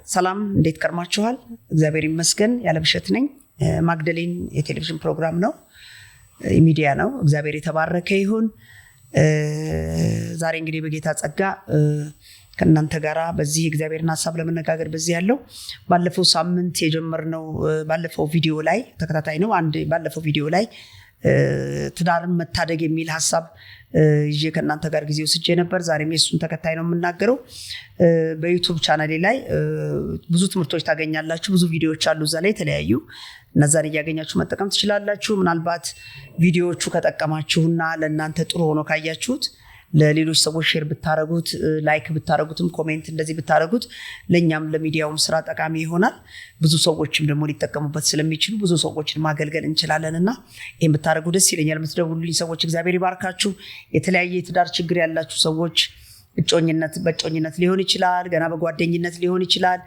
ሰላም እንዴት ከርማችኋል? እግዚአብሔር ይመስገን። ያለብሸት ነኝ። ማግደሊን የቴሌቪዥን ፕሮግራም ነው፣ ሚዲያ ነው። እግዚአብሔር የተባረከ ይሁን። ዛሬ እንግዲህ በጌታ ጸጋ ከእናንተ ጋራ በዚህ እግዚአብሔርን ሐሳብ ለመነጋገር በዚህ ያለው ባለፈው ሳምንት የጀመርነው ባለፈው ቪዲዮ ላይ ተከታታይ ነው። ባለፈው ቪዲዮ ላይ ትዳርን መታደግ የሚል ሐሳብ ይዤ ከእናንተ ጋር ጊዜ ወስጄ ነበር። ዛሬም የሱን ተከታይ ነው የምናገረው። በዩቲዩብ ቻናሌ ላይ ብዙ ትምህርቶች ታገኛላችሁ። ብዙ ቪዲዮዎች አሉ እዛ ላይ የተለያዩ፣ እነዛን እያገኛችሁ መጠቀም ትችላላችሁ። ምናልባት ቪዲዮዎቹ ከጠቀማችሁና ለእናንተ ጥሩ ሆኖ ካያችሁት ለሌሎች ሰዎች ሼር ብታረጉት፣ ላይክ ብታረጉትም፣ ኮሜንት እንደዚህ ብታረጉት ለኛም ለሚዲያውም ስራ ጠቃሚ ይሆናል። ብዙ ሰዎችም ደግሞ ሊጠቀሙበት ስለሚችሉ ብዙ ሰዎችን ማገልገል እንችላለንና ይሄን ብታረጉ ደስ ይለኛል። የምትደውሉልኝ ሰዎች እግዚአብሔር ይባርካችሁ። የተለያየ የትዳር ችግር ያላችሁ ሰዎች በእጮኝነት ሊሆን ይችላል፣ ገና በጓደኝነት ሊሆን ይችላል፣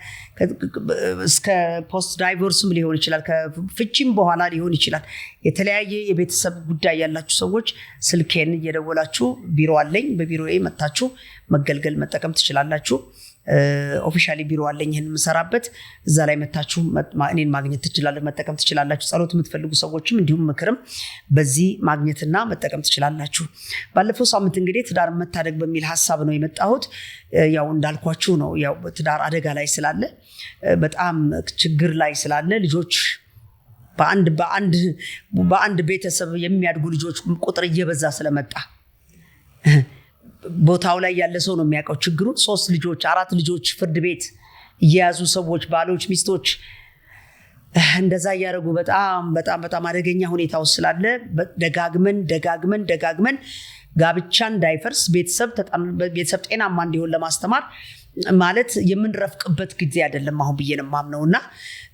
እስከ ፖስት ዳይቮርስም ሊሆን ይችላል፣ ከፍቺም በኋላ ሊሆን ይችላል። የተለያየ የቤተሰብ ጉዳይ ያላችሁ ሰዎች ስልኬን እየደወላችሁ ቢሮ አለኝ፣ በቢሮዬ መታችሁ መገልገል መጠቀም ትችላላችሁ። ኦፊሻሊ ቢሮ አለኝ ይሄን የምሰራበት፣ እዛ ላይ መታችሁ እኔን ማግኘት ትችላላችሁ፣ መጠቀም ትችላላችሁ። ጸሎት የምትፈልጉ ሰዎችም እንዲሁም ምክርም በዚህ ማግኘትና መጠቀም ትችላላችሁ። ባለፈው ሳምንት እንግዲህ ትዳር መታደግ በሚል ሐሳብ ነው የመጣሁት። ያው እንዳልኳችሁ ነው፣ ያው ትዳር አደጋ ላይ ስላለ፣ በጣም ችግር ላይ ስላለ፣ ልጆች በአንድ ቤተሰብ የሚያድጉ ልጆች ቁጥር እየበዛ ስለመጣ ቦታው ላይ ያለ ሰው ነው የሚያውቀው ችግሩን። 3 ልጆች 4 ልጆች ፍርድ ቤት እየያዙ ሰዎች፣ ባሎች፣ ሚስቶች እንደዛ እያደረጉ በጣም አደገኛ ሁኔታ ውስጥ ስላለ ደጋግመን ጋብቻ እንዳይፈርስ ቤተሰብ ጤናማ እንዲሆን ለማስተማር ማለት የምንረፍቅበት ጊዜ አይደለም አሁን ብዬ ነው የማምነውና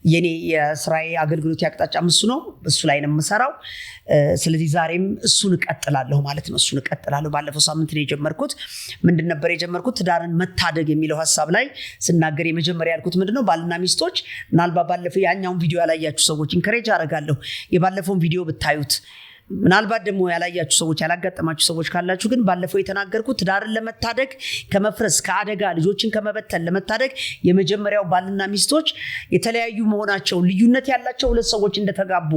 የኔ የስራዬ አገልግሎት ያቅጣጫ እሱ ነው፣ እሱ ላይ ነው የምሰራው። ስለዚህ ዛሬም እሱን እቀጥላለሁ ማለት ነው። እሱን እቀጥላለሁ። ባለፈው ሳምንት ነው የጀመርኩት። ምንድን ነበር የጀመርኩት? ትዳርን መታደግ የሚለው ሐሳብ ላይ ስናገር የመጀመሪያ ያልኩት ምንድነው፣ ባልና ሚስቶች ምናልባት ባለፈው ያኛውን ቪዲዮ ያላያችሁ ሰዎች ኢንከሬጅ አደርጋለሁ የባለፈውን ቪዲዮ ብታዩት። ምናልባት ደግሞ ያላያችሁ ሰዎች ያላጋጠማችሁ ሰዎች ካላችሁ ግን ባለፈው የተናገርኩት ትዳርን ለመታደግ ከመፍረስ ከአደጋ ልጆችን ከመበተን ለመታደግ የመጀመሪያው ባልና ሚስቶች የተለያዩ መሆናቸው፣ ልዩነት ያላቸው ሁለት ሰዎች እንደተጋቡ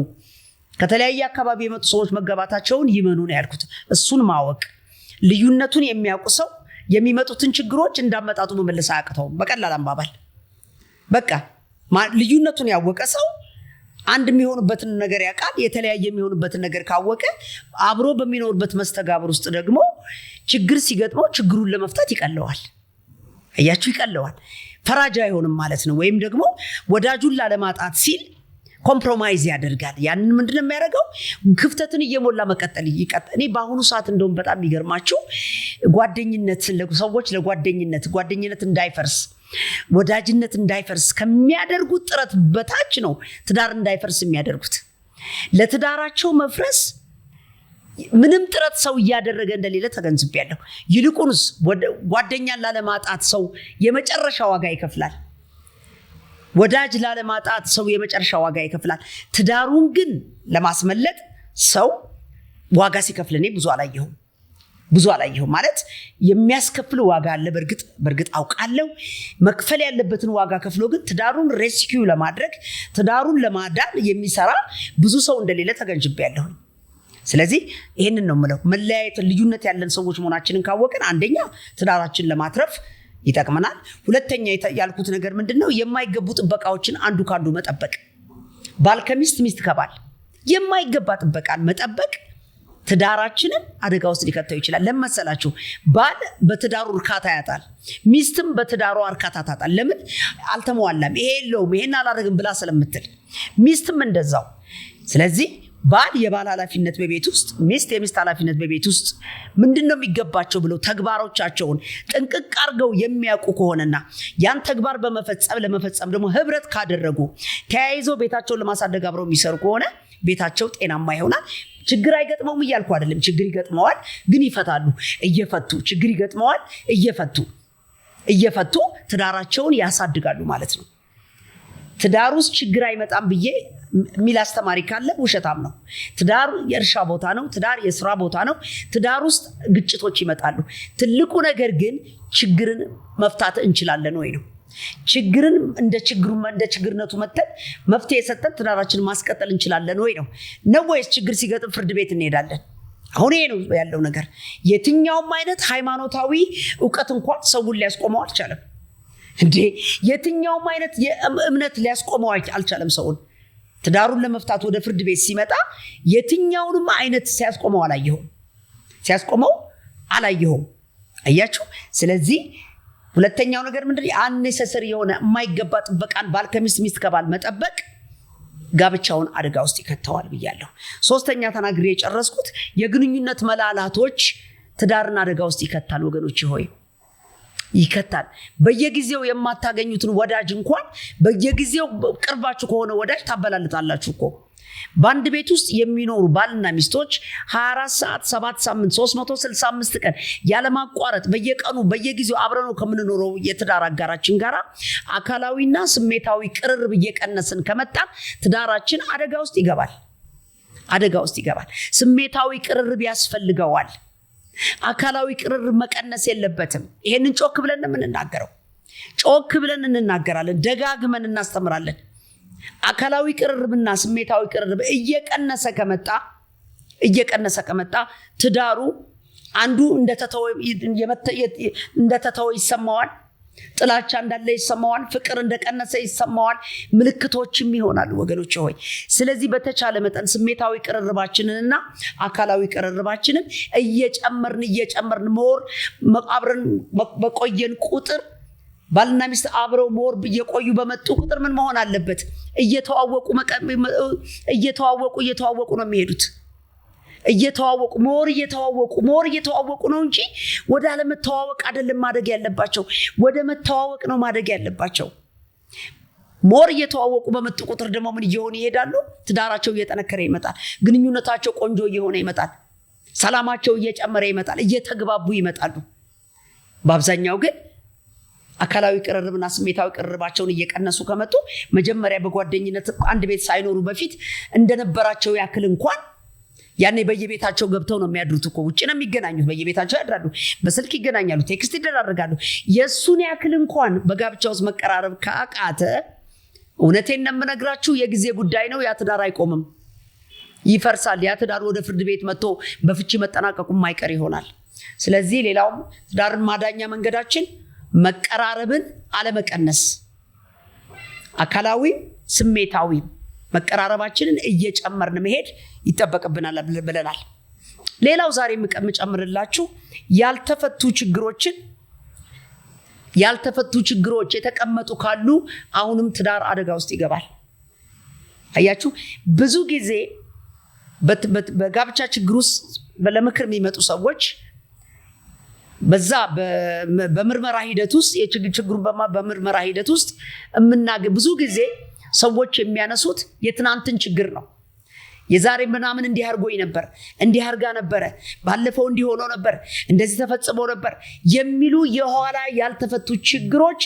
ከተለያየ አካባቢ የመጡ ሰዎች መጋባታቸውን ይመኑ ነው ያልኩት። እሱን ማወቅ፣ ልዩነቱን የሚያውቁ ሰው የሚመጡትን ችግሮች እንዳመጣጡ መመለስ አያቅተውም። በቀላል አባባል በቃ ልዩነቱን ያወቀ ሰው አንድ የሚሆንበትን ነገር ያውቃል። የተለያየ የሚሆንበትን ነገር ካወቀ አብሮ በሚኖርበት መስተጋብር ውስጥ ደግሞ ችግር ሲገጥመው ችግሩን ለመፍታት ይቀለዋል። አያችሁ፣ ይቀለዋል። ፈራጃ አይሆንም ማለት ነው። ወይም ደግሞ ወዳጁን ላለማጣት ሲል ኮምፕሮማይዝ ያደርጋል። ያንን ምንድነው የሚያደርገው? ክፍተትን እየሞላ መቀጠል ይቀጥል። እኔ በአሁኑ ሰዓት እንደውም በጣም የሚገርማችሁ ሰዎች ጓደኝነት እንዳይፈርስ፣ ወዳጅነት እንዳይፈርስ ከሚያደርጉት ጥረት በታች ነው ትዳር እንዳይፈርስ የሚያደርጉት። ለትዳራቸው መፍረስ ምንም ጥረት ሰው እያደረገ እንደሌለ ተገንዝቤያለሁ። ይልቁንስ ጓደኛን ላለማጣት ሰው የመጨረሻ ዋጋ ይከፍላል። ወዳጅ ላለማጣት ሰው የመጨረሻ ዋጋ ይከፍላል። ትዳሩን ግን ለማስመለጥ ሰው ዋጋ ሲከፍል እኔ ብዙ አላየሁም። ማለት የሚያስከፍል ዋጋ አለ። በእርግጥ አውቃለሁ። መክፈል ያለበትን ዋጋ ከፍሎ ግን ትዳሩን ሬስኪው ለማድረግ ትዳሩን ለማዳን የሚሰራ ብዙ ሰው እንደሌለ ተገንዝቤያለሁ። ስለዚህ ይሄንን ነው የምለው። መለያየት፣ ልዩነት ያለን ሰዎች መሆናችንን ካወቅን አንደኛ ትዳራችን ለማትረፍ ይጠቅመናል። ሁለተኛ ያልኩት ነገር ምንድነው? የማይገቡ ጥበቃዎችን አንዱ ካንዱ መጠበቅ። ባል ከሚስት፣ ሚስት ከባል የማይገባ ጥበቃን መጠበቅ ትዳራችንን አደጋ ውስጥ ሊከተው ይችላል። ለመሰላችሁ ባል በትዳሩ እርካታ ያጣል፣ ሚስትም በትዳሩ እርካታ ታጣል። ለምን? አልተሟላም፣ ይሄ የለውም፣ ይሄን አላደርግም ብላ ስለምትል፣ ሚስትም እንደዛው። ስለዚህ ባል የባል ኃላፊነት በቤት ውስጥ፣ ሚስት የሚስት ኃላፊነት በቤት ውስጥ ምንድነው የሚገባቸው ብለው ተግባሮቻቸውን ጥንቅቅ አድርገው የሚያውቁ ከሆነና ያን ተግባር ለመፈጸም ደግሞ ህብረት ካደረጉ ተያይዘው ቤታቸውን ለማሳደግ አብረው የሚሰሩ ከሆነ ቤታቸው ጤናማ ይሆናል። ችግር አይገጥመውም እያልኩ አይደለም። ችግር ይገጥመዋል፣ ግን ይፈታሉ። ችግር ይገጥመዋል፣ እየፈቱ ትዳራቸውን ያሳድጋሉ ማለት ነው። ትዳር ውስጥ ችግር አይመጣም ብዬ የሚል አስተማሪ ካለ ውሸታም ነው። ትዳር የእርሻ ቦታ ነው። ትዳር የስራ ቦታ ነው። ትዳር ውስጥ ግጭቶች ይመጣሉ። ትልቁ ነገር ግን ችግርን መፍታት እንችላለን ወይ ነው። ችግርን እንደ ችግርነቱ መተን መፍትሄ የሰጠን ትዳራችንን ማስቀጠል እንችላለን ወይ ነው ወይስ ችግር ሲገጥም ፍርድ ቤት እንሄዳለን? አሁን ይሄ ነው ያለው ነገር። የትኛውም አይነት ሃይማኖታዊ ዕውቀት እንኳን ሰውን ሊያስቆመው አልቻለም እንዴ! የትኛውም አይነት እምነት ሊያስቆመው አልቻለም ሰውን። ትዳሩን ለመፍታት ወደ ፍርድ ቤት ሲመጣ የትኛውንም አይነት ሲያስቆመው አላየሁም። አያችሁ? ስለዚህ ሁለተኛው ነገር ምንድነው? አንኔሰሰሪ የሆነ የማይገባ ጥበቃን ባል ከሚስት፣ ሚስት ከባል መጠበቅ ጋብቻውን አደጋ ውስጥ ይከተዋል ብያለሁ። ሶስተኛ ተናግሬ የጨረስኩት የግንኙነት መላላቶች ትዳርን አደጋ ውስጥ ይከታል። ወገኖች ሆይ ይከታል። በየጊዜው የማታገኙትን ወዳጅ እንኳን በየጊዜው ቅርባችሁ ከሆነ ወዳጅ ታበላልጣላችሁ እኮ። በአንድ ቤት ውስጥ የሚኖሩ ባልና ሚስቶች 24 ሰዓት 7 ሳምንት 365 ቀን ያለማቋረጥ በየቀኑ በየጊዜው አብረነው ከምንኖረው የትዳር አጋራችን ጋራ አካላዊና ስሜታዊ ቅርርብ እየቀነስን ከመጣን ትዳራችን አደጋ ውስጥ ይገባል። ስሜታዊ ቅርርብ ያስፈልገዋል። አካላዊ ቅርርብ መቀነስ የለበትም። ይሄንን ጮክ ብለን እንናገራለን፣ ደጋግመን እናስተምራለን። አካላዊ ቅርርብና ስሜታዊ ቅርርብ እየቀነሰ ከመጣ ትዳሩ አንዱ እንደተተወ ይሰማዋል፣ ጥላቻ እንዳለ ይሰማዋል፣ ፍቅር እንደቀነሰ ይሰማዋል፣ ምልክቶችም ይሆናሉ ወገኖች ሆይ። ስለዚህ በተቻለ መጠን ስሜታዊ ቅርርባችንንና አካላዊ ቅርርባችንን እየጨመርን ሞር አብረን በቆየን ቁጥር ባልና ሚስት አብረው ሞር እየቆዩ በመጡ ቁጥር ምን መሆን አለበት? እየተዋወቁ ነው የሚሄዱት። ሞር እየተዋወቁ ነው እንጂ ወደ አለመተዋወቅ አይደለም ማደግ ያለባቸው፣ ወደ መተዋወቅ ነው ማደግ ያለባቸው። ሞር እየተዋወቁ በመጡ ቁጥር ደግሞ ምን እየሆኑ ይሄዳሉ? ትዳራቸው እየጠነከረ ይመጣል። ግንኙነታቸው ቆንጆ እየሆነ ይመጣል። ሰላማቸው እየጨመረ ይመጣል። እየተግባቡ ይመጣሉ። በአብዛኛው ግን አካላዊ ቅርርብና ስሜታዊ ቅርርባቸውን እየቀነሱ ከመጡ መጀመሪያ በጓደኝነት አንድ ቤት ሳይኖሩ በፊት እንደነበራቸው ያክል እንኳን ያኔ በየቤታቸው ገብተው ነው የሚያድሩት እኮ። ውጭ ነው የሚገናኙት፣ በየቤታቸው ያድራሉ፣ በስልክ ይገናኛሉ፣ ቴክስት ይደራረጋሉ። የሱን ያክል እንኳን በጋብቻ ውስጥ መቀራረብ ካቃተ እውነቴን ነው የምነግራችሁ የጊዜ ጉዳይ ነው። ያ ትዳር አይቆምም፣ ይፈርሳል። ያ ትዳር ወደ ፍርድ ቤት መጥቶ በፍቺ መጠናቀቁ ማይቀር ይሆናል። ስለዚህ ሌላውም ትዳርን ማዳኛ መንገዳችን መቀራረብን አለመቀነስ፣ አካላዊ ስሜታዊ መቀራረባችንን እየጨመርን መሄድ ይጠበቅብናል ብለናል። ሌላው ዛሬ የምጨምርላችሁ ያልተፈቱ ችግሮች የተቀመጡ ካሉ አሁንም ትዳር አደጋ ውስጥ ይገባል። አያችሁ፣ ብዙ ጊዜ በጋብቻ ችግር ውስጥ ለምክር የሚመጡ ሰዎች በዛ በምርመራ ሂደት ውስጥ የችግሩን በምርመራ ሂደት ውስጥ ብዙ ጊዜ ሰዎች የሚያነሱት የትናንትን ችግር ነው። የዛሬ ምናምን እንዲህ አድርጎኝ ነበር፣ እንዲህ አድርጋ ነበረ፣ ባለፈው እንዲህ ሆኖ ነበር፣ እንደዚህ ተፈጽሞ ነበር የሚሉ የኋላ ያልተፈቱ ችግሮች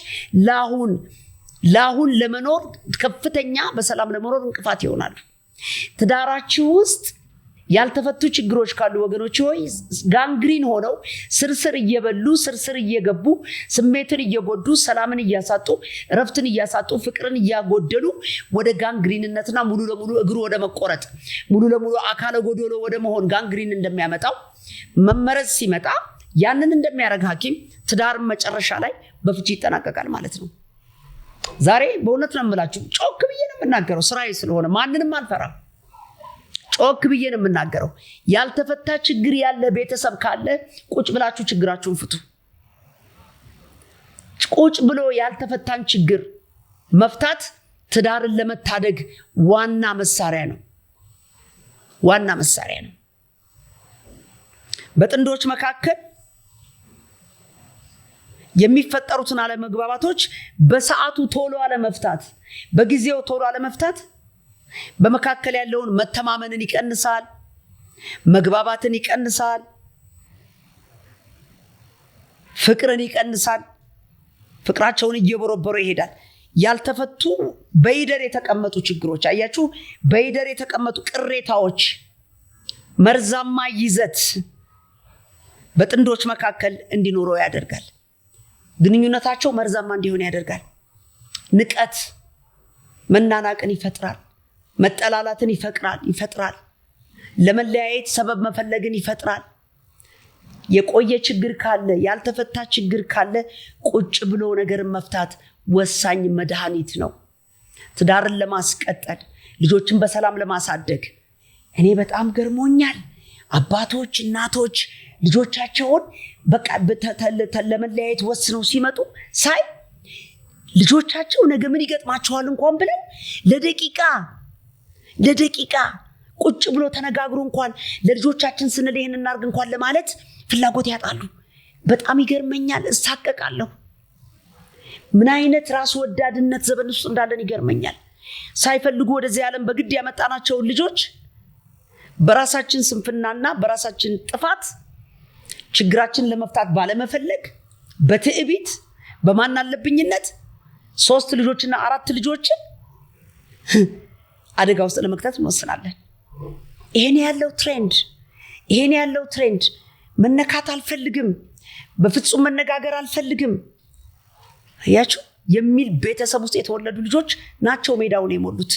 ለአሁን ለመኖር ከፍተኛ በሰላም ለመኖር እንቅፋት ይሆናሉ። ትዳራችሁ ውስጥ ያልተፈቱ ችግሮች ካሉ ወገኖች ሆይ ጋንግሪን ሆነው ስርስር እየበሉ ስርስር እየገቡ ስሜትን እየጎዱ ሰላምን እያሳጡ ረፍትን እያሳጡ ፍቅርን እያጎደሉ ወደ ጋንግሪንነትና ሙሉ ለሙሉ እግሩ ወደ መቆረጥ ሙሉ ለሙሉ አካለ ጎዶሎ ወደ መሆን ጋንግሪን እንደሚያመጣው መመረዝ ሲመጣ ያንን እንደሚያረግ ሐኪም ትዳር መጨረሻ ላይ በፍቺ ይጠናቀቃል ማለት ነው። ዛሬ በእውነት ነው የምላችሁ፣ ጮክ ብዬ ነው የምናገረው፣ ስራዬ ስለሆነ ማንንም አልፈራም። ጮክ ብዬ ነው የምናገረው። ያልተፈታ ችግር ያለ ቤተሰብ ካለ ቁጭ ብላችሁ ችግራችሁን ፍቱ። ቁጭ ብሎ ያልተፈታን ችግር መፍታት ትዳርን ለመታደግ ዋና መሳሪያ ነው። በጥንዶች መካከል የሚፈጠሩትን አለመግባባቶች በሰዓቱ ቶሎ አለመፍታት፣ በጊዜው ቶሎ አለመፍታት በመካከል ያለውን መተማመንን ይቀንሳል፣ መግባባትን ይቀንሳል፣ ፍቅርን ይቀንሳል። ፍቅራቸውን እየቦረበሩ ይሄዳል። ያልተፈቱ በይደር የተቀመጡ ችግሮች፣ አያችሁ፣ በይደር የተቀመጡ ቅሬታዎች፣ መርዛማ ይዘት በጥንዶች መካከል እንዲኖረው ያደርጋል። ግንኙነታቸው መርዛማ እንዲሆን ያደርጋል። ንቀት መናናቅን ይፈጥራል። መጠላላትን ይፈጥራል። ለመለያየት ሰበብ መፈለግን ይፈጥራል። የቆየ ችግር ካለ ያልተፈታ ችግር ካለ ቁጭ ብሎ ነገርን መፍታት ወሳኝ መድኃኒት ነው። ትዳርን ለማስቀጠል ልጆችን በሰላም ለማሳደግ እኔ በጣም ገርሞኛል። አባቶች እናቶች ልጆቻቸውን በቃ ለመለያየት ወስነው ሲመጡ ሳይ ልጆቻቸው ነገ ምን ይገጥማቸዋል እንኳን ብለው ለደቂቃ ቁጭ ብሎ ተነጋግሮ እንኳን ለልጆቻችን ስንል ይሄን እናርግ እንኳን ለማለት ፍላጎት ያጣሉ። በጣም ይገርመኛል፣ እሳቀቃለሁ። ምን አይነት ራስ ወዳድነት ዘመን ውስጥ እንዳለን ይገርመኛል። ሳይፈልጉ ወደዚህ ዓለም በግድ ያመጣናቸው ልጆች በራሳችን ስንፍናና በራሳችን ጥፋት ችግራችን ለመፍታት ባለመፈለግ በትዕቢት በማናለብኝነት 3 ልጆችና 4 ልጆችን አደጋ ውስጥ ለመክተት እንወስናለን። ይሄን ያለው ትሬንድ መነካት አልፈልግም፣ በፍጹም መነጋገር አልፈልግም ያችሁ የሚል ቤተሰብ ውስጥ የተወለዱ ልጆች ናቸው ሜዳውን የሞሉት።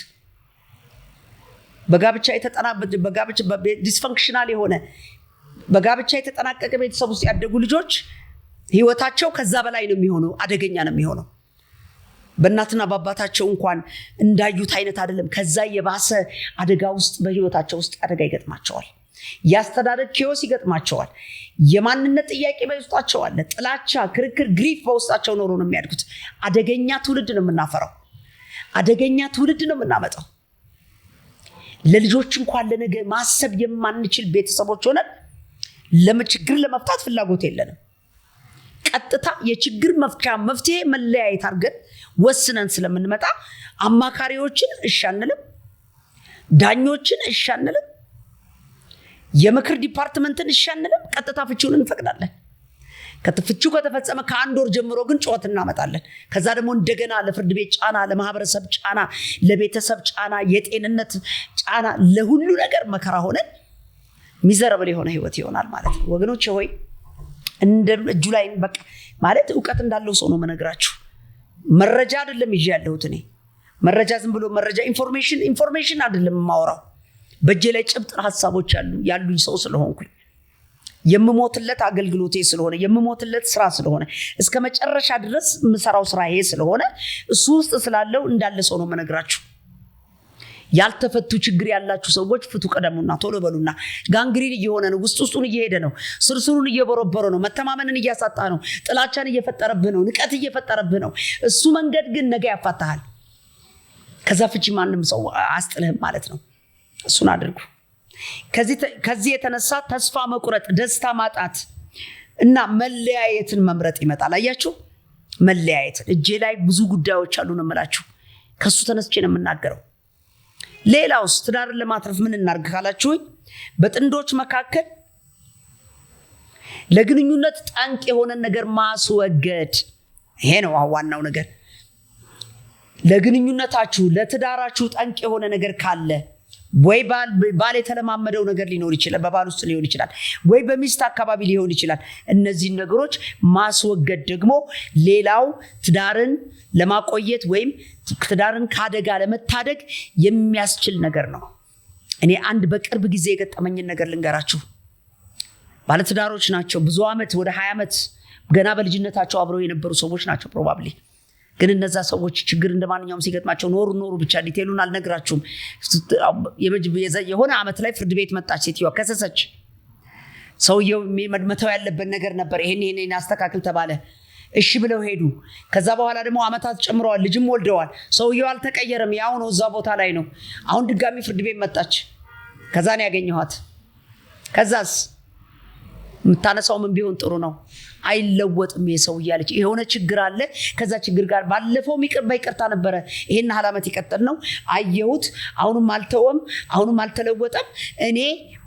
በጋብቻ ዲስፈንክሽናል የሆነ በጋብቻ የተጠናቀቀ ቤተሰብ ውስጥ ያደጉ ልጆች ህይወታቸው ከዛ በላይ ነው የሚሆነው፣ አደገኛ ነው የሚሆነው። በእናትና በአባታቸው እንኳን እንዳዩት አይነት አይደለም፣ ከዛ የባሰ አደጋ ውስጥ በህይወታቸው ውስጥ አደጋ ይገጥማቸዋል። ያስተዳደግ ኪዮስ ይገጥማቸዋል። የማንነት ጥያቄ በውስጣቸው አለ። ጥላቻ፣ ክርክር፣ ግሪፍ በውስጣቸው ኖሮ ነው የሚያድጉት። አደገኛ ትውልድ ነው የምናፈራው። አደገኛ ትውልድ ነው የምናመጣው። ለልጆች እንኳን ለነገ ማሰብ የማንችል ቤተሰቦች ሆነን ለችግር ለመፍታት ፍላጎት የለንም። ቀጥታ የችግር መፍትሄ መለያየት አድርገን ወስነን ስለምንመጣ አማካሪዎችን እሻንልም፣ ዳኞችን እሻንልም፣ የምክር ዲፓርትመንትን እሻንልም። ቀጥታ ፍቺውን እንፈቅዳለን። ፍቺው ከተፈጸመ ከ1 ወር ጀምሮ ግን ጩኸት እናመጣለን። ከዛ ደግሞ እንደገና ለፍርድ ቤት ጫና፣ ለማህበረሰብ ጫና፣ ለቤተሰብ ጫና፣ የጤንነት ጫና፣ ለሁሉ ነገር መከራ ሆነን ሚዘረብል የሆነ ህይወት ይሆናል ማለት ነው። ወገኖቼ ሆይ እንደ እጁ ላይ በቃ ማለት ዕውቀት እንዳለው ሰው ነው መነግራችሁ። መረጃ አይደለም ይዤ ያለሁት እኔ መረጃ ዝም ብሎ መረጃ ኢንፎርሜሽን አይደለም ማወራው። በእጄ ላይ ጭብጥ ሐሳቦች ያሉኝ ሰው ስለሆንኩኝ የምሞትለት አገልግሎቴ ስለሆነ የምሞትለት ስራ ስለሆነ እስከ መጨረሻ ድረስ ምሰራው ስራ ይሄ ስለሆነ እሱ ውስጥ ስላለው እንዳለ ሰው ነው መነግራችሁ። ያልተፈቱ ችግር ያላችሁ ሰዎች ፍቱ ቀደሙና ቶሎ በሉና። ጋንግሪን እየሆነ ነው፣ ውስጡን እየሄደ ነው፣ ስርስሩን እየበረበረ ነው፣ መተማመንን እያሳጣ ነው፣ ጥላቻን እየፈጠረብህ ነው፣ ንቀት እየፈጠረብህ ነው። እሱ መንገድ ግን ነገ ያፋታሃል። ከዛ ፍቺ ማንም ሰው አስጥልህም ማለት ነው። እሱን አድርጉ። ከዚህ የተነሳ ተስፋ መቁረጥ፣ ደስታ ማጣት እና መለያየትን መምረጥ ይመጣል። አያችሁ፣ መለያየትን እጄ ላይ ብዙ ጉዳዮች አሉ ነው የምላችሁ። ከሱ ተነስቼ ነው የምናገረው። ሌላውስ ትዳርን ለማትረፍ ምን እናርግ ካላችሁ በጥንዶች መካከል ለግንኙነት ጠንቅ የሆነ ነገር ማስወገድ። ይሄ ነው ዋናው ነገር። ለግንኙነታችሁ ለትዳራችሁ ጠንቅ የሆነ ነገር ካለ ወይ ባል የተለማመደው ነገር ሊኖር ይችላል፣ በባል ውስጥ ሊሆን ይችላል፣ ወይ በሚስት አካባቢ ሊሆን ይችላል። እነዚህ ነገሮች ማስወገድ ደግሞ ሌላው ትዳርን ለማቆየት ወይም ትዳርን ከአደጋ ለመታደግ የሚያስችል ነገር ነው። እኔ አንድ በቅርብ ጊዜ የገጠመኝን ነገር ልንገራችሁ። ባለትዳሮች ናቸው፣ ብዙ ዓመት ወደ 20 ዓመት ገና በልጅነታቸው አብረው የነበሩ ሰዎች ናቸው ፕሮባብሊ። ግን እነዛ ሰዎች ችግር እንደማንኛውም ሲገጥማቸው ኖሩ ብቻ ዲቴሉን አልነግራችሁም። የሆነ ዓመት ላይ ፍርድ ቤት መጣች ሴትዮዋ፣ ከሰሰች። ሰውየው መተው ያለበት ነገር ነበር፣ ይሄን አስተካክል ተባለ። እሺ ብለው ሄዱ። ከዛ በኋላ ደግሞ ዓመታት ጨምረዋል፣ ልጅም ወልደዋል። ሰውየው አልተቀየረም፣ ያው ነው፣ እዛ ቦታ ላይ ነው። አሁን ድጋሚ ፍርድ ቤት መጣች። ከዛን ያገኘኋት። ከዛስ የምታነሳው ምን ቢሆን ጥሩ ነው? አይለወጥም የሰው እያለች የሆነ ችግር አለ። ከዛ ችግር ጋር ባለፈው ይቅርታ ነበረ ይሄን ዓመት ይቀጥል ነው አየሁት። አሁንም አልተወም፣ አሁንም አልተለወጠም። እኔ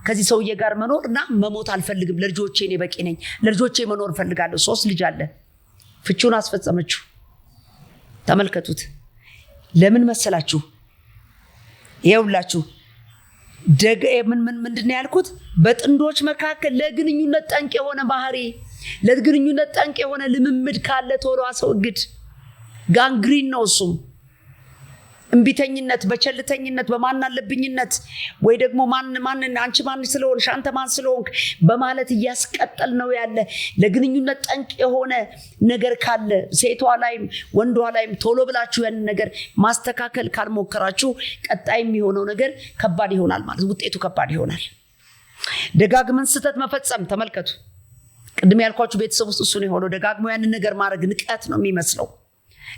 ከዚህ ሰውዬ ጋር መኖርና መሞት አልፈልግም። ለልጆቼ እኔ በቂ ነኝ፣ ለልጆቼ መኖር ፈልጋለሁ። 3 ልጅ አለ። ፍቺውን አስፈጸመችው። ተመልከቱት። ለምን መሰላችሁ? ይኸውላችሁ ምንድነው ያልኩት? በጥንዶች መካከል ለግንኙነት ጠንቅ የሆነ ባህሪ፣ ለግንኙነት ጠንቅ የሆነ ልምምድ ካለ ቶሎ አስወግድ። ጋንግሪን ነው እሱም። እንቢተኝነት፣ በቸልተኝነት፣ በማናለብኝነት ወይ ደግሞ ማን አንቺ ማን ስለሆንሽ አንተ ማን ስለሆንክ በማለት እያስቀጠል ነው ያለ። ለግንኙነት ጠንቅ የሆነ ነገር ካለ ሴቷ ላይም ወንዷ ላይም ቶሎ ብላችሁ ያን ነገር ማስተካከል ካልሞከራችሁ ቀጣይ የሚሆነው ነገር ከባድ ይሆናል ማለት ውጤቱ ከባድ ይሆናል። ደጋግመን ስህተት መፈጸም ተመልከቱ። ቅድም ያልኳችሁ ቤተሰብ ውስጥ እሱ ነው የሆነው። ደጋግሞ ያንን ነገር ማድረግ ንቀት ነው የሚመስለው።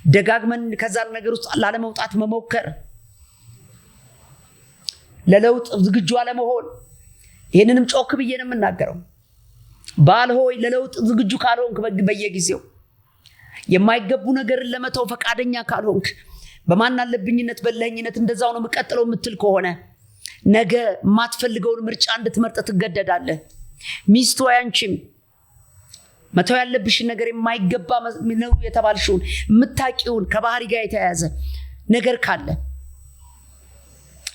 ደጋግመን ከዛ ነገር ውስጥ ላለመውጣት መሞከር፣ ለለውጥ ዝግጁ አለመሆን። ይሄንንም ጮክ ብዬ ነው የምናገረው። ባል ሆይ ለለውጥ ዝግጁ ካልሆንክ በየጊዜው የማይገቡ ነገርን ለመተው ፈቃደኛ ካልሆንክ በማናለብኝነት በለኝነት እንደዛው ነው የምቀጥለው የምትል ከሆነ ነገ የማትፈልገውን ምርጫ እንድትመርጥ ትገደዳለህ። ሚስቱ ያንቺም መተው ያለብሽን ነገር የማይገባ ነው የተባልሽውን የምታቂውን ከባህሪ ጋር የተያያዘ ነገር ካለ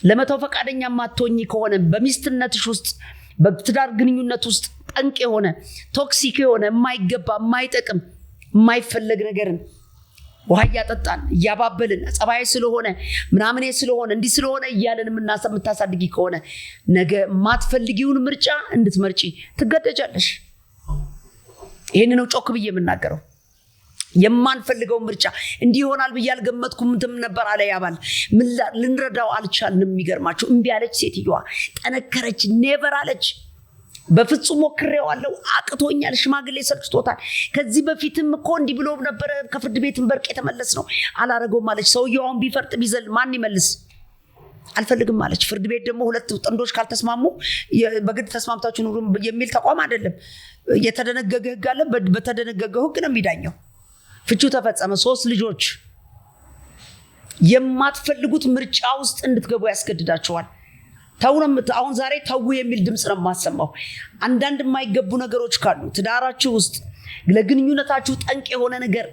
ለመተው ፈቃደኛ ማትሆኚ ከሆነ በሚስትነትሽ ውስጥ በትዳር ግንኙነት ውስጥ ጠንቅ የሆነ ቶክሲክ የሆነ የማይገባ የማይጠቅም የማይፈለግ ነገርን ውሃ እያጠጣን እያባበልን ጸባይ ስለሆነ ምናምን ስለሆነ እንዲህ ስለሆነ እያለን የምታሳድጊ ከሆነ ነገ ማትፈልጊውን ምርጫ እንድትመርጪ ትገደጃለሽ። ይሄንን ነው ጮክ ብዬ የምናገረው። የማንፈልገው ምርጫ እንዲህ ይሆናል ብዬ አልገመትኩም ነበር አለ ያባል። ምን ልንረዳው አልቻልንም። የሚገርማችሁ እምቢ አለች ሴትዮዋ፣ ጠነከረች፣ ኔቨር አለች። በፍጹም ሞክሬዋለሁ፣ አቅቶኛል፣ ሽማግሌ ሰልችቶታል። ከዚህ በፊትም እኮ እንዲህ ብሎ ነበር፣ ከፍርድ ቤትም በርቅ የተመለስ ነው፣ አላረገውም አለች። ሰውየውን ቢፈርጥ ቢዘል ማን ይመልስ? አልፈልግም አለች። ፍርድ ቤት ደግሞ ሁለት ጥንዶች ካልተስማሙ በግድ ተስማምታችሁ ኑሩ የሚል ተቋም አይደለም። የተደነገገ ህግ አለ። በተደነገገው ህግ ነው የሚዳኘው። ፍቺው ተፈጸመ። 3 ልጆች። የማትፈልጉት ምርጫ ውስጥ እንድትገቡ ያስገድዳችኋል። አሁን ዛሬ ተው የሚል ድምጽ ነው የማሰማው። አንዳንድ የማይገቡ ነገሮች ካሉ ትዳራችሁ ውስጥ ለግንኙነታችሁ ጠንቅ የሆነ ነገር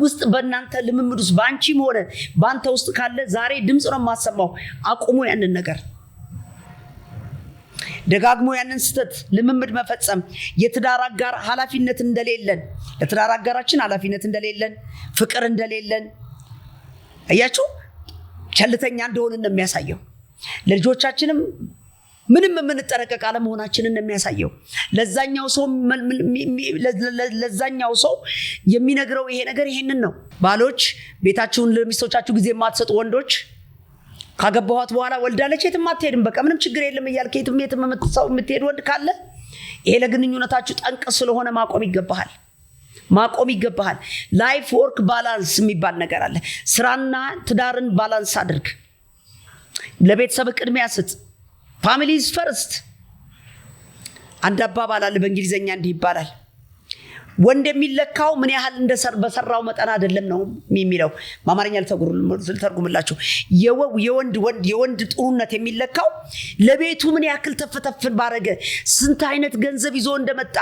ውስጥ በእናንተ ልምምድ ውስጥ ባንቺም ሆነ ባንተ ውስጥ ካለ ዛሬ ድምጽ ነው የማሰማው። አቁሙ ያንን ነገር። ደጋግሞ ያንን ስተት ልምምድ መፈጸም የትዳር አጋር ኃላፊነት እንደሌለን፣ ለትዳር አጋራችን ኃላፊነት እንደሌለን፣ ፍቅር እንደሌለን አያችሁ፣ ቸልተኛ እንደሆንን ነው የሚያሳየው። ለልጆቻችንም ምንም የምንጠረቀቅ አለመሆናችንን ነው የሚያሳየው። ለዛኛው ሰው የሚነግረው ይሄ ነገር ይሄንን ነው። ባሎች ቤታችሁን ለሚስቶቻችሁ ጊዜ የማትሰጡ ወንዶች ካገባኋት በኋላ ወልዳለች የትም አትሄድም በቃ ምንም ችግር የለም እያልክ የትም የምትሄድ ወንድ ካለ ይሄ ለግንኙነታችሁ ጠንቅ ስለሆነ ማቆም ይገባሃል። ላይፍ ወርክ ባላንስ የሚባል ነገር አለ። ስራና ትዳርን ባላንስ አድርግ። ለቤተሰብ ቅድሚያ ስጥ። ፋሚሊ ኢዝ ፈርስት። አንድ አባባል አለ በእንግሊዘኛ እንዲህ ይባላል፣ ወንድ የሚለካው ምን ያህል በሰራው መጠን አይደለም ነው የሚለው። በአማርኛ ልተርጉምላችሁ። የወንድ ጥሩነት የሚለካው ለቤቱ ምን ያክል ተፈተፍን ባረገ፣ ስንት አይነት ገንዘብ ይዞ እንደመጣ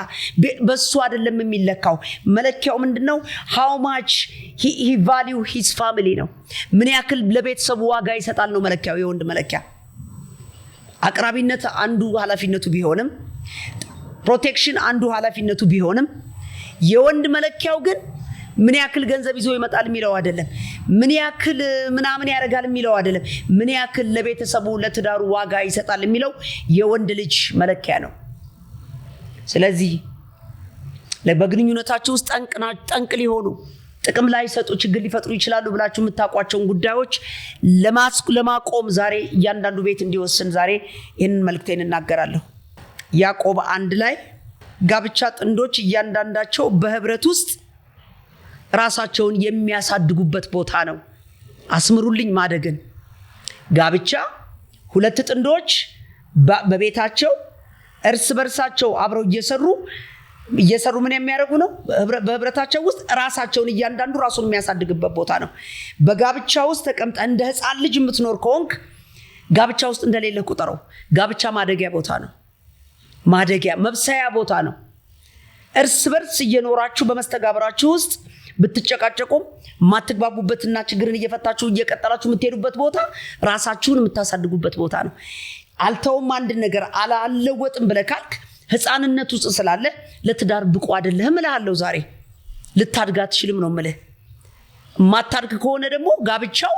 በሱ አይደለም የሚለካው። መለኪያው ምንድነው? how much he value his family ነው። ምን ያክል ለቤተሰቡ ዋጋ ይሰጣል ነው መለኪያው፣ የወንድ መለኪያ። አቅራቢነት አንዱ ኃላፊነቱ ቢሆንም፣ ፕሮቴክሽን አንዱ ኃላፊነቱ ቢሆንም የወንድ መለኪያው ግን ምን ያክል ገንዘብ ይዞ ይመጣል የሚለው አይደለም። ምን ያክል ምናምን ያደርጋል የሚለው አይደለም። ምን ያክል ለቤተሰቡ ለትዳሩ ዋጋ ይሰጣል የሚለው የወንድ ልጅ መለኪያ ነው። ስለዚህ በግንኙነታችሁ ውስጥ ጠንቅ ሊሆኑ ጥቅም ላይ ሰጡ ችግር ሊፈጥሩ ይችላሉ ብላችሁ የምታቋቸውን ጉዳዮች ለማቆም ዛሬ እያንዳንዱ ቤት እንዲወስን ዛሬ ይህንን መልእክቴን እናገራለሁ። ያዕቆብ 1 ላይ ጋብቻ ጥንዶች እያንዳንዳቸው በህብረት ውስጥ ራሳቸውን የሚያሳድጉበት ቦታ ነው። አስምሩልኝ ማደግን። ጋብቻ 2 ጥንዶች በቤታቸው እርስ በርሳቸው አብረው እየሰሩ ምን የሚያደርጉ ነው? በህብረታቸው ውስጥ ራሳቸውን እያንዳንዱ ራሱን የሚያሳድግበት ቦታ ነው። በጋብቻ ውስጥ ተቀምጠ እንደ ህፃን ልጅ የምትኖር ከሆንክ ጋብቻ ውስጥ እንደሌለ ቁጠረው። ጋብቻ ማደጊያ ቦታ ነው። ማደጊያ መብሰያ ቦታ ነው። እርስ በርስ እየኖራችሁ በመስተጋብራችሁ ውስጥ ብትጨቃጨቁም ማትግባቡበትና ችግርን እየፈታችሁ እየቀጠላችሁ የምትሄዱበት ቦታ ራሳችሁን የምታሳድጉበት ቦታ ነው። አልተውም አንድ ነገር አላለወጥም ብለህ ካልክ ህፃንነት ውስጥ ስላለ ለትዳር ብቁ አይደለህም እልሃለሁ። ዛሬ ልታድግ አትችልም ነው የምልህ። ማታድግ ከሆነ ደግሞ ጋብቻው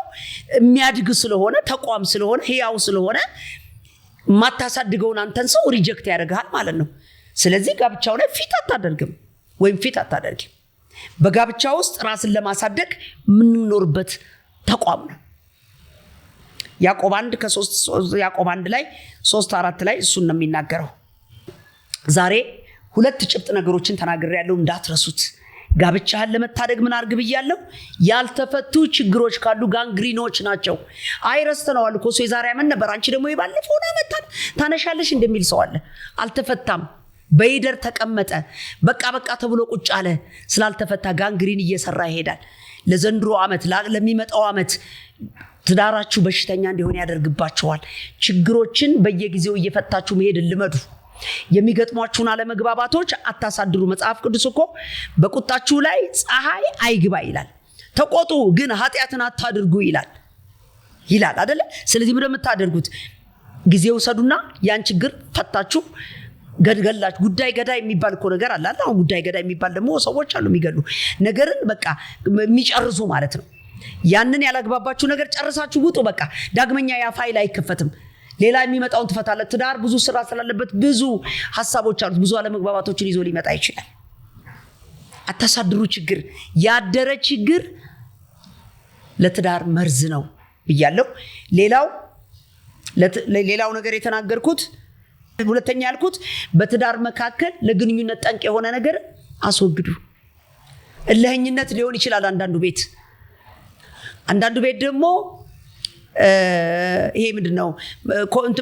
የሚያድግ ስለሆነ ተቋም ስለሆነ ህያው ስለሆነ ማታሳድገውን አንተን ሰው ሪጀክት ያደርጋል ማለት ነው። ስለዚህ ጋብቻው ላይ ፊት አታደርግም ወይም ፊት አታደርጊ። በጋብቻ ውስጥ ራስን ለማሳደግ ምንኖርበት ተቋም ነው። ያዕቆብ 1 ላይ 3:4 ላይ እሱን ነው የሚናገረው። ዛሬ 2 ጭብጥ ነገሮችን ተናግሬያለሁ እንዳትረሱት። ጋብቻህን ለመታደግ ምን አርግ ብያለሁ? ያልተፈቱ ችግሮች ካሉ ጋንግሪኖች ናቸው። አይረስተነዋል እኮ ሰው የዛሬ አመት ነበር አንቺ ደግሞ የባለፈውን አመት ታነሻለሽ እንደሚል ሰው አለ። አልተፈታም፣ በይደር ተቀመጠ፣ በቃ ተብሎ ቁጭ አለ። ስላልተፈታ ጋንግሪን እየሰራ ይሄዳል። ለዘንድሮ አመት ለሚመጣው አመት ትዳራችሁ በሽተኛ እንዲሆን ያደርግባችኋል። ችግሮችን በየጊዜው እየፈታችሁ መሄድ ልመዱ። የሚገጥሟችሁን አለመግባባቶች አታሳድሩ። መጽሐፍ ቅዱስ እኮ በቁጣችሁ ላይ ፀሐይ አይግባ ይላል። ተቆጡ ግን ኃጢአትን አታድርጉ ይላል አይደለ? ስለዚህ ምን እንደምታደርጉት ጊዜ ወሰዱና ያን ችግር ፈታችሁ ገድገላችሁ። ጉዳይ ገዳይ የሚባል እኮ ነገር አለ። አሁን ጉዳይ ገዳይ የሚባል ደግሞ ሰዎች አሉ የሚገሉ ነገርን በቃ የሚጨርሱ ማለት ነው። ያንን ያላግባባችሁ ነገር ጨርሳችሁ ውጡ። በቃ ዳግመኛ ያ ፋይል አይከፈትም። ሌላ የሚመጣውን ትፈታለህ። ትዳር ብዙ ስራ ስላለበት ብዙ ሐሳቦች አሉት። ብዙ አለመግባባቶችን ይዞ ሊመጣ ይችላል። አታሳድሩ። ችግር ያደረ ችግር ለትዳር መርዝ ነው ብያለሁ። ሌላው ነገር የተናገርኩት ሁለተኛ ያልኩት በትዳር መካከል ለግንኙነት ጠንቅ የሆነ ነገር አስወግዱ። እልህኝነት ሊሆን ይችላል አንዳንዱ ቤት ደግሞ ይሄ ምንድነው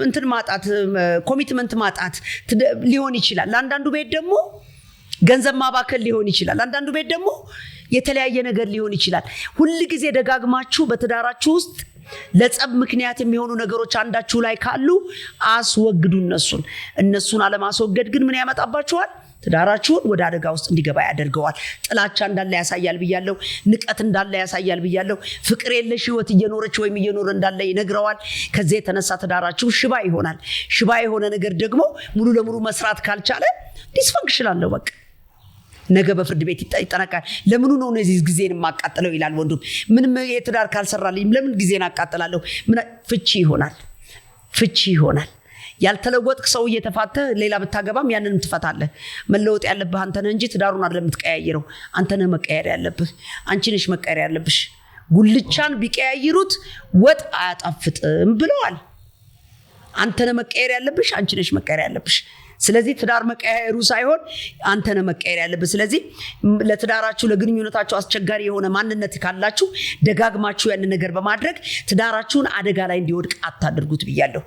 እንትን ማጣት ኮሚትመንት ማጣት ሊሆን ይችላል። ለአንዳንዱ ቤት ደግሞ ገንዘብ ማባከል ሊሆን ይችላል። አንዳንዱ ቤት ደግሞ የተለያየ ነገር ሊሆን ይችላል። ሁሉ ጊዜ ደጋግማችሁ በትዳራችሁ ውስጥ ለጸብ ምክንያት የሚሆኑ ነገሮች አንዳችሁ ላይ ካሉ አስወግዱ። እነሱን አለማስወገድ ግን ምን ያመጣባችኋል? ትዳራችሁን ወደ አደጋ ውስጥ እንዲገባ ያደርገዋል። ጥላቻ እንዳለ ያሳያል ብያለሁ። ንቀት እንዳለ ያሳያል ብያለሁ። ፍቅር የለሽ ህይወት እየኖረች ወይም እየኖረ እንዳለ ይነግረዋል። ከዚህ የተነሳ ትዳራችሁ ሽባ ይሆናል። ሽባ የሆነ ነገር ደግሞ ሙሉ ለሙሉ መስራት ካልቻለ ዲስፈንክሽን አለው። በቃ ነገ በፍርድ ቤት ይጠነቃል። ለምኑ ነው እነዚህ ጊዜን ማቃጠለው ይላል ወንዱም። ምንም የትዳር ካልሰራልኝ ለምን ጊዜን አቃጠላለሁ? ፍቺ ይሆናል። ያልተለወጥክ ሰው እየተፋተ ሌላ ብታገባም ያንንም ትፈታለህ። መለወጥ ያለብህ አንተ ነህ እንጂ ትዳሩን አይደለም የምትቀያይረው። አንተ ነህ መቀየር ያለብህ፣ አንቺ ነሽ መቀየር ያለብሽ። ጉልቻን ቢቀያይሩት ወጥ አያጣፍጥም ብለዋል። አንተ ነህ መቀየር ያለብሽ፣ አንቺ ነሽ መቀየር ያለብሽ። ስለዚህ ትዳር መቀያየሩ ሳይሆን አንተ ነህ መቀየር ያለብህ። ስለዚህ ለትዳራችሁ ለግንኙነታችሁ አስቸጋሪ የሆነ ማንነት ካላችሁ ደጋግማችሁ ያን ነገር በማድረግ ትዳራችሁን አደጋ ላይ እንዲወድቅ አታድርጉት ብያለሁ።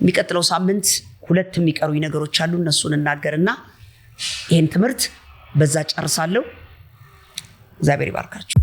የሚቀጥለው ሳምንት 2 የሚቀሩኝ ነገሮች አሉ። እነሱን እናገርና ይሄን ትምህርት በዛ ጨርሳለሁ። እግዚአብሔር ይባርካችሁ።